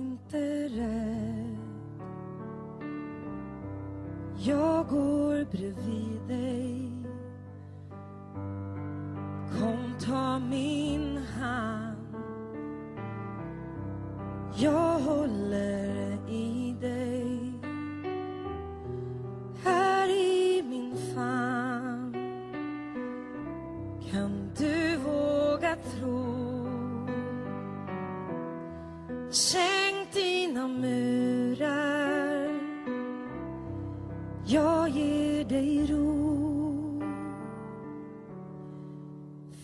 inte rädd. Jag går bredvid dig. Kom, ta min hand. Jag håller i dig. Här i min famn kan du våga tro. Sänk dina murar. Jag ger dig ro.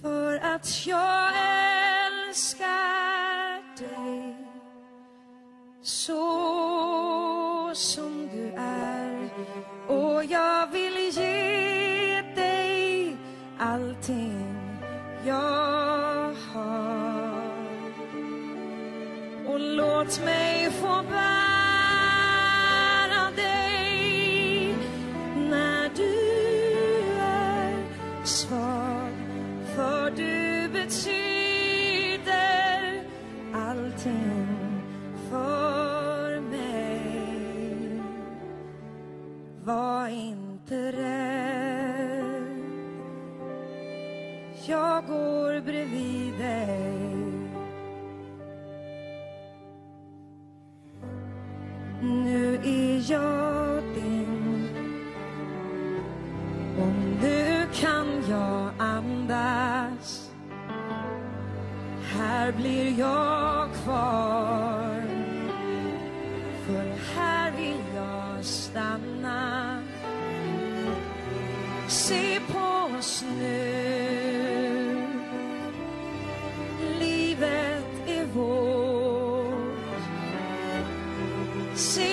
För att jag älskar dig så som du är. Och jag vill ge dig allting jag har. Och låt mig få bära dig när du är svag. För du betyder allting för mig. Var inte rädd. Jag går bredvid dig. Nu är jag din. Och nu kan jag andas. Här blir jag kvar. För här vill jag stanna. Se på oss nu. Livet är vårt. Se